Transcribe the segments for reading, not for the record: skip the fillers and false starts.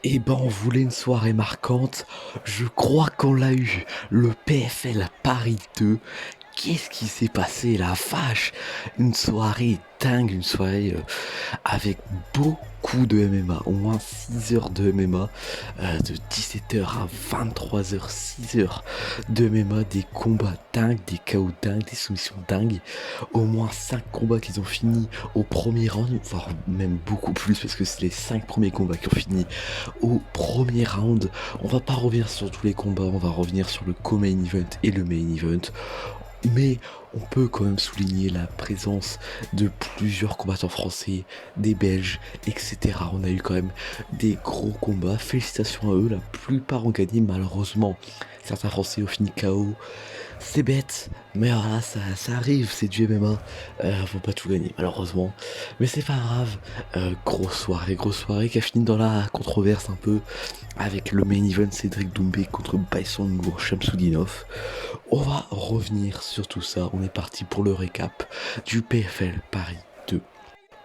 Eh ben, on voulait une soirée marquante. Je crois qu'on l'a eu. Le PFL Paris 2. Qu'est-ce qui s'est passé, la vache? Une soirée dingue, une soirée avec beaucoup de MMA, au moins 6 heures de MMA, de 17 heures à 23 heures, 6 heures de MMA, des combats dingues, des KO dingues, des soumissions dingues, au moins 5 combats qu'ils ont fini au premier round, voire même beaucoup plus parce que c'est les 5 premiers combats qui ont fini au premier round. On va pas revenir sur tous les combats, on va revenir sur le co-main event et le main event. Mais on peut quand même souligner la présence de plusieurs combattants français, des Belges, etc. On a eu quand même des gros combats. Félicitations à eux, la plupart ont gagné malheureusement. Certains Français ont fini KO. C'est bête, mais voilà, ça arrive, c'est du MMA. Faut pas tout gagner, malheureusement. Mais c'est pas grave. Grosse soirée qui a fini dans la controverse un peu avec le main event Cédric Doumbé contre Bison Shamsudinov. On va revenir sur tout ça. On est parti pour le récap du PFL Paris 2.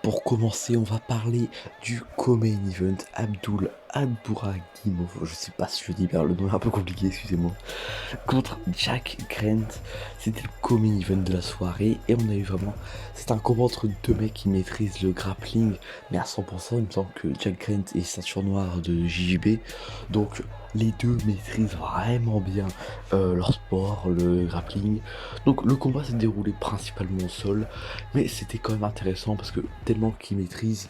Pour commencer, on va parler du co-main event Abdul Adbouragimov. Je sais pas si je dis bien, le nom est un peu compliqué, excusez-moi. Contre Jack Grant, c'était le co-main event de la soirée et on a eu vraiment. C'est un combat entre deux mecs qui maîtrisent le grappling, mais à 100%. Il me semble que Jack Grant est ceinture noire de JJB, donc les deux maîtrisent vraiment bien leur sport, le grappling. Donc le combat s'est déroulé principalement au sol, mais c'était quand même intéressant parce que tellement qu'ils maîtrisent,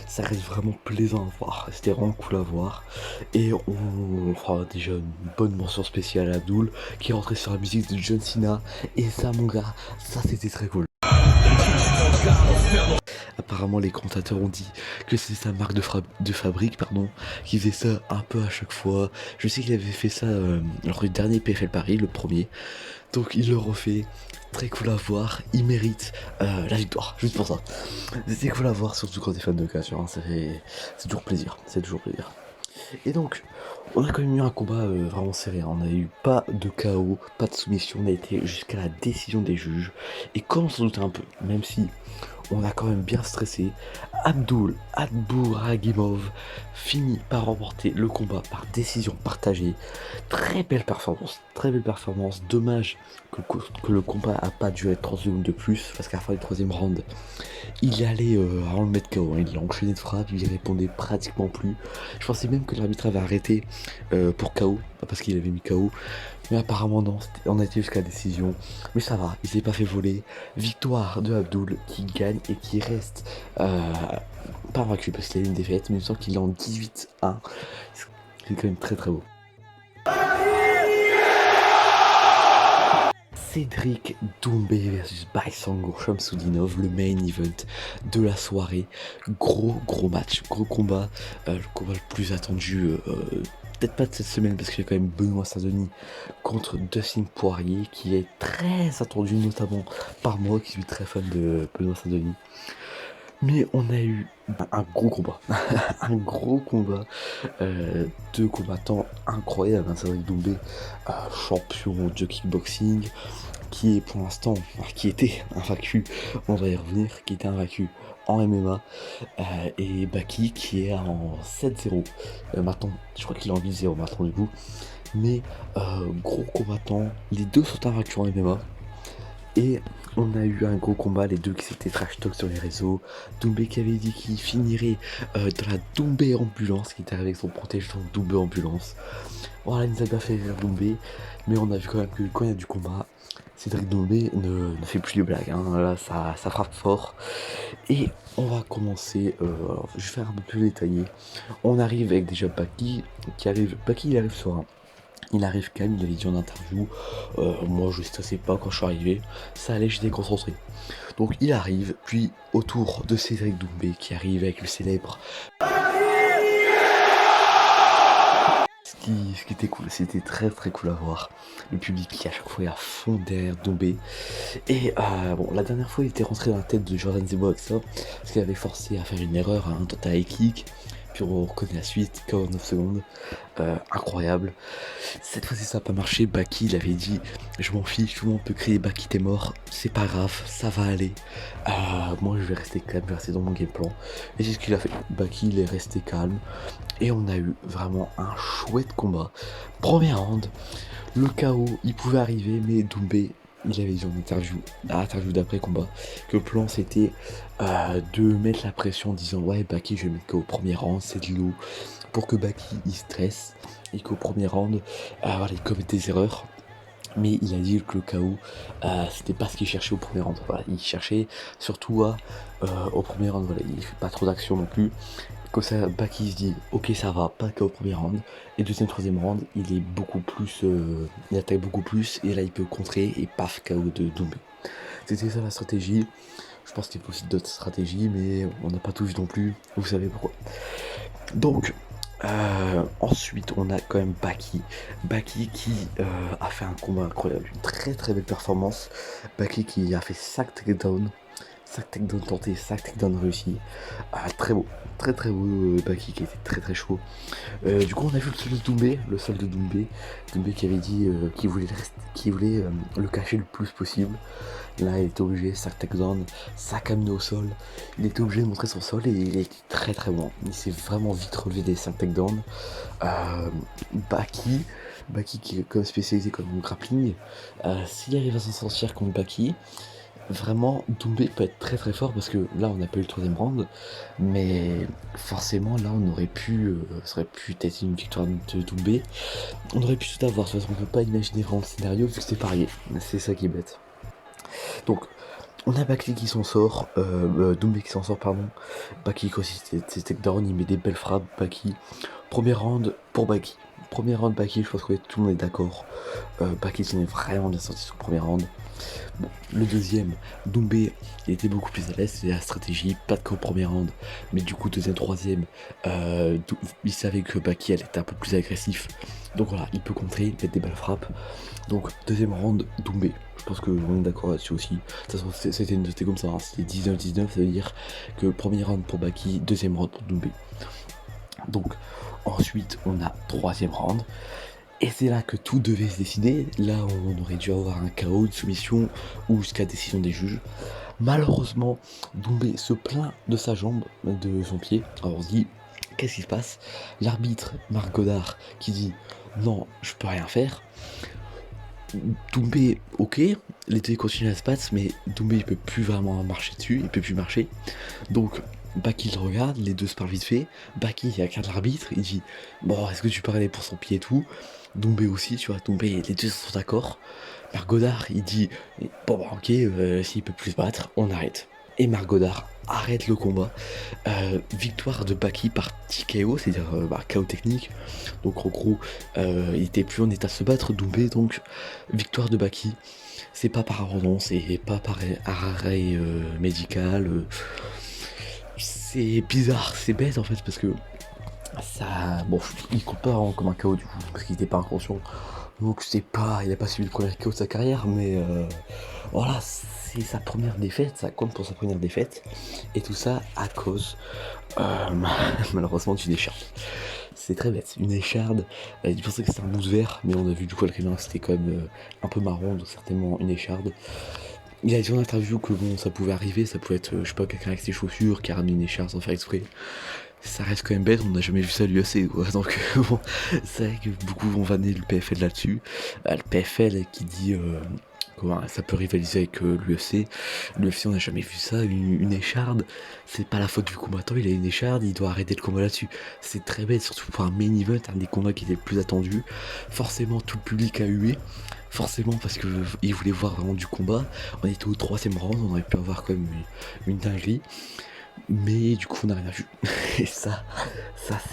ça reste vraiment plaisant à voir. C'était vraiment cool à voir. Et on fera déjà une bonne mention spéciale à Abdul qui est rentré sur la musique de John Cena. Et ça, mon gars, ça c'était très cool. Apparemment, les commentateurs ont dit que c'est sa marque de fabrique, pardon, qui faisait ça un peu à chaque fois. Je sais qu'il avait fait ça lors du dernier PFL Paris, le premier. Donc il le refait. Très cool à voir. Il mérite la victoire, juste pour ça. C'est cool à voir, surtout quand t'es fan de Cassure. Hein, c'est toujours plaisir. C'est toujours plaisir. Et donc, on a quand même eu un combat vraiment serré. Hein. On n'a eu pas de KO, pas de soumission. On a été jusqu'à la décision des juges. Et comme on s'en doutait un peu, même si on a quand même bien stressé, Abdul Adbouragimov finit par remporter le combat par décision partagée. Très belle performance, très belle performance. Dommage que le combat a pas duré 30 secondes de plus, parce qu'à la fin du troisième round, il y allait avant le mettre KO. Hein. Il a enchaîné de frappes, il y répondait pratiquement plus. Je pensais même que l'arbitre avait arrêté pour KO, parce qu'il avait mis KO. Mais apparemment non, on a été jusqu'à la décision. Mais ça va, il s'est pas fait voler. Victoire de Abdul qui gagne et qui reste pas vaincu parce qu'il a eu une défaite, mais il me semble qu'il est en 18-1. C'est quand même très très beau. Cédric Doumbé versus Baisango Shamsudinov, le main event de la soirée. Gros match, gros combat, le combat le plus attendu, peut-être pas de cette semaine parce qu'il y a quand même Benoît Saint-Denis contre Dustin Poirier qui est très attendu notamment par moi qui suis très fan de Benoît Saint-Denis. Mais on a eu un gros combat, un gros combat, deux combattants incroyables, hein, Cédric Doumbé, champion de kickboxing, qui est pour l'instant, qui était invaincu, on va y revenir, qui était invaincu en MMA, et Baki qui est en 7-0, maintenant, je crois qu'il est en 8-0 maintenant du coup, mais gros combattant, les deux sont invaincus en MMA, et on a eu un gros combat, les deux qui s'étaient trash talk sur les réseaux. Doumbé qui avait dit qu'il finirait dans la Doumbé ambulance, qui était avec son protège-dents Doumbé ambulance. Voilà, il nous a bien fait rire Doumbé, mais on a vu quand même que quand il y a du combat, Cédric Doumbé ne fait plus de blagues, hein. Là ça frappe fort. Et on va commencer, je vais faire un peu plus détaillé. On arrive avec déjà Baki, Baki il arrive sur un. Il arrive calme, il avait dit en interview, moi je stressais pas quand je suis arrivé, ça allait, j'étais concentré. Donc il arrive, puis autour de Cédric Doumbé qui arrive avec le célèbre. Ce qui était cool, c'était très très cool à voir. Le public qui à chaque fois est à fond derrière Doumbé. Et bon, la dernière fois il était rentré dans la tête de Jordan Zebo avec ça, parce qu'il avait forcé à faire une erreur, un total high kick. puis on reconnaît la suite, KO en 9 secondes, incroyable. Cette fois-ci ça n'a pas marché, Baki il avait dit je m'en fiche, tout le monde peut crier Baki t'es mort, c'est pas grave, ça va aller. Moi je vais rester calme, je vais rester dans mon game plan. Et c'est ce qu'il a fait, Baki il est resté calme, et on a eu vraiment un chouette combat. Premier round, le KO il pouvait arriver, mais Doumbé il avait dit en interview d'après combat que le plan c'était de mettre la pression en disant ouais Baki je vais mettre KO au premier round, c'est de l'eau, pour que Baki il stresse et qu'au premier round voilà, il commette des erreurs. Mais il a dit que le KO c'était pas ce qu'il cherchait au premier round. Voilà, il cherchait surtout au premier round, voilà, il fait pas trop d'action non plus. Comme ça, Baki se dit ok ça va, pas KO au premier round. Et deuxième, troisième round, il est beaucoup plus, il attaque beaucoup plus et là il peut contrer et paf KO de Doumbé. C'était ça la stratégie. Je pense qu'il y a aussi d'autres stratégies, mais on n'a pas tout vu non plus. Vous savez pourquoi. Donc ensuite, on a quand même Baki qui a fait un combat incroyable, une très très belle performance. Baki qui a fait 5 takedowns tentés, 5 takedowns réussis. Très beau, très beau Baki qui était très chaud. Du coup, on a vu le sol de Doumbé qui avait dit qu'il voulait le cacher le plus possible. Là, il était obligé, 5 takedowns, 5 amenés au sol. Il était obligé de montrer son sol et il était très bon. Il s'est vraiment vite relevé des 5 takedowns. Baki qui est comme spécialisé comme grappling, s'il arrive à s'en sortir contre Baki, vraiment Doumbé peut être très fort parce que là on n'a pas eu le troisième round, mais forcément là on aurait pu, ça aurait pu être une victoire de Doumbé, on aurait pu tout avoir, de toute façon on peut pas imaginer vraiment le scénario vu que c'est parié, c'est ça qui est bête. Donc on a Baki qui s'en sort, Doumbé qui s'en sort pardon, Baki quand c'est takedown, il met des belles frappes, Baki. Premier round pour Baki. Premier round Baki, je pense que tout le monde est d'accord. Baki s'en est vraiment bien sorti sur le premier round. Bon, le deuxième, Doumbé, il était beaucoup plus à l'aise, c'était la stratégie, pas de KO au premier round, mais du coup deuxième, troisième, il savait que Baki allait être un peu plus agressif, donc voilà, il peut contrer, mettre des belles frappes. Donc deuxième round, Doumbé, je pense que on est d'accord là-dessus aussi. De toute façon c'était comme ça, hein. C'était 19-19, ça veut dire que premier round pour Baki, deuxième round pour Doumbé. Donc ensuite on a troisième round. Et c'est là que tout devait se décider. Là, on aurait dû avoir un KO, une soumission ou jusqu'à décision des juges. Malheureusement, Doumbé se plaint de sa jambe, de son pied. Alors on se dit, qu'est-ce qui se passe? L'arbitre, Marc Godard, qui dit non, je peux rien faire. Doumbé, ok, les deux continuent à se battre, mais Doumbé il peut plus vraiment marcher dessus, il peut plus marcher. Donc Baki le regarde, les deux se parlent vite fait. Baki il regarde l'arbitre, il dit bon, est-ce que tu peux aller pour son pied et tout? Doumbé aussi, tu vois, Doumbé, les deux sont d'accord. Marc Godard il dit bon, bah, ok, s'il peut plus se battre, on arrête. Et Marc Godard arrête le combat. Victoire de Baki par TKO, c'est-à-dire KO technique. Donc en gros, il était plus en état de se battre, Doumbé, donc victoire de Baki. C'est pas par abandon, c'est pas par arrêt médical. C'est bizarre, c'est bête en fait parce que ça. Bon, il compte pas vraiment comme un KO du coup, parce qu'il était pas inconscient. Donc c'est pas. Il a pas suivi le premier KO de sa carrière, mais voilà, c'est sa première défaite, ça compte pour sa première défaite. Et tout ça à cause malheureusement d'une écharde. C'est très bête, une écharde. Je pensais que c'était un bout de verre, mais on a vu du coup le crimin c'était quand même un peu marron, donc certainement une écharde. Il a dit en interview que bon ça pouvait arriver, ça pouvait être, je sais pas, quelqu'un avec ses chaussures qui a ramené une écharde sans faire exprès. Ça reste quand même bête, on n'a jamais vu ça à l'UFC quoi, donc bon, c'est vrai que beaucoup vont vanner le PFL là-dessus. Le PFL qui dit comment ça peut rivaliser avec l'UFC. L'UFC on n'a jamais vu ça, une écharde, c'est pas la faute du combattant, il a une écharde, il doit arrêter le combat là-dessus. C'est très bête, surtout pour un main event, un des combats qui était le plus attendu. Forcément tout le public a hué. Forcément parce que il voulait voir vraiment du combat. On était au troisième round, on aurait pu avoir quand même une dinguerie. Mais du coup on n'a rien vu. Et ça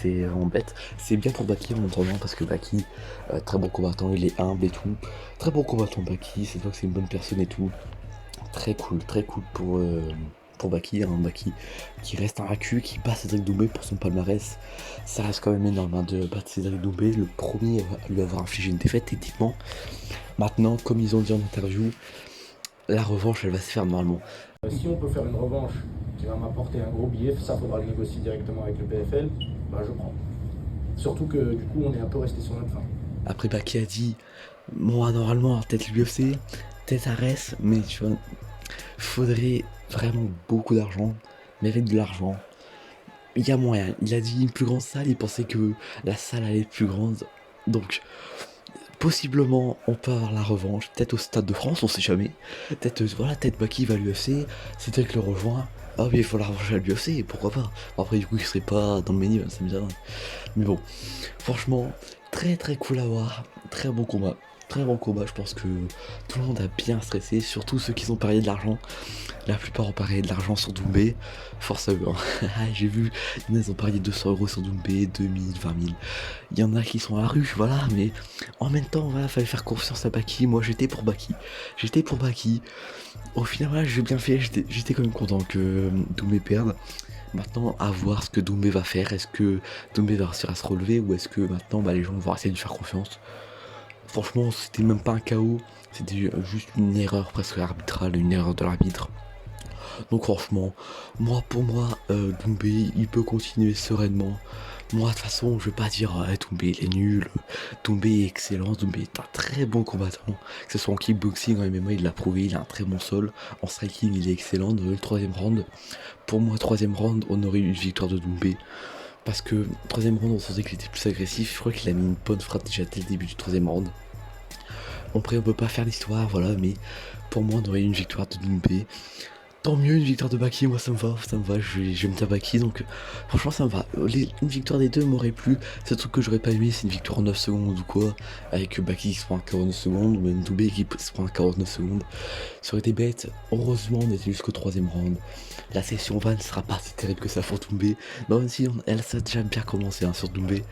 c'est vraiment bête. C'est bien pour Baki en entendant parce que Baki, très bon combattant, il est humble et tout. Très bon combattant Baki, c'est vrai que c'est une bonne personne et tout. Très cool pour Baki, hein, Baki qui reste invaincu, qui bat Cédric Doumbé pour son palmarès. Ça reste quand même énorme hein, de battre Cédric Doumbé, le premier à lui avoir infligé une défaite techniquement. Maintenant, comme ils ont dit en interview, la revanche elle va se faire normalement. Si on peut faire une revanche qui va m'apporter un gros billet, ça faudra le négocier directement avec le PFL, bah je prends. Surtout que du coup on est un peu resté sur notre fin. Après, Baki a dit, moi, normalement, peut-être l'UFC, peut-être Ares, mais tu vois, faudrait vraiment beaucoup d'argent. Mais avec de l'argent, il y a moyen. Il a dit une plus grande salle, il pensait que la salle allait être plus grande. Donc, possiblement, on peut avoir la revanche. Peut-être au Stade de France, on sait jamais. Peut-être, voilà, peut-être Baki va à l'UFC, Cédric le rejoint. Ah oui, il faut la revanche à l'UFC, pourquoi pas. Après, du coup, il serait pas dans le menu, ça me dirait. Mais bon, franchement, très très cool à voir. Très bon combat. Très bon combat, je pense que tout le monde a bien stressé, surtout ceux qui ont parié de l'argent. La plupart ont parié de l'argent sur Doumbé. Force à eux. Hein. J'ai vu, ils ont parié 200 € sur Doumbé, 2000, 20 000. Il y en a qui sont à la rue, voilà, mais en même temps, voilà, fallait faire confiance à Baki. Moi, j'étais pour Baki. J'étais pour Baki. Au final, voilà, j'ai bien fait. J'étais quand même content que Doumbé perde. Maintenant, à voir ce que Doumbé va faire. Est-ce que Doumbé va réussir à se relever ou est-ce que maintenant les gens vont essayer de lui faire confiance. Franchement, c'était même pas un KO, c'était juste une erreur presque arbitrale, une erreur de l'arbitre. Donc franchement, pour moi, Doumbé, il peut continuer sereinement. Moi, de toute façon, je vais pas dire Doumbé il est nul, Doumbé est excellent, Doumbé est un très bon combattant. Que ce soit en kickboxing, en MMA, il l'a prouvé, il a un très bon sol. En striking, il est excellent. Dans le troisième round, pour moi, troisième round, on aurait eu une victoire de Doumbé. Parce que troisième round, on sentait qu'il était plus agressif. Je crois qu'il a mis une bonne frappe déjà dès le début du troisième round. Après, on peut pas faire l'histoire, voilà, mais pour moi, on aurait eu une victoire de Doumbé. Tant mieux, une victoire de Baki, moi ça me va, j'aime bien Baki, donc franchement ça me va. Une victoire des deux m'aurait plu, c'est un truc que j'aurais pas aimé, c'est une victoire en 9 secondes ou quoi, avec Baki qui se prend un 49 secondes, ou même Doumbé qui se prend un 49 secondes. Ça aurait été bête, heureusement on était jusqu'au troisième round. La session 20 ne sera pas si terrible que ça pour Doumbé, même si elle ça a déjà bien commencé hein, sur Doumbé.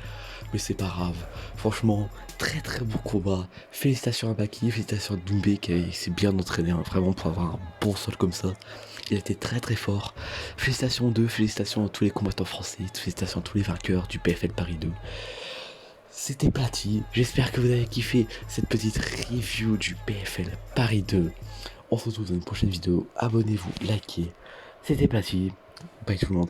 Mais c'est pas grave, franchement, très très beau combat. Félicitations à Baki, félicitations à Doumbé qui s'est bien entraîné, hein, vraiment pour avoir un bon sol comme ça. Il a été très très fort. Félicitations 2, félicitations à tous les combattants français, félicitations à tous les vainqueurs du PFL Paris 2. C'était Platy, j'espère que vous avez kiffé cette petite review du PFL Paris 2. On se retrouve dans une prochaine vidéo, abonnez-vous, likez. C'était Platy, bye tout le monde.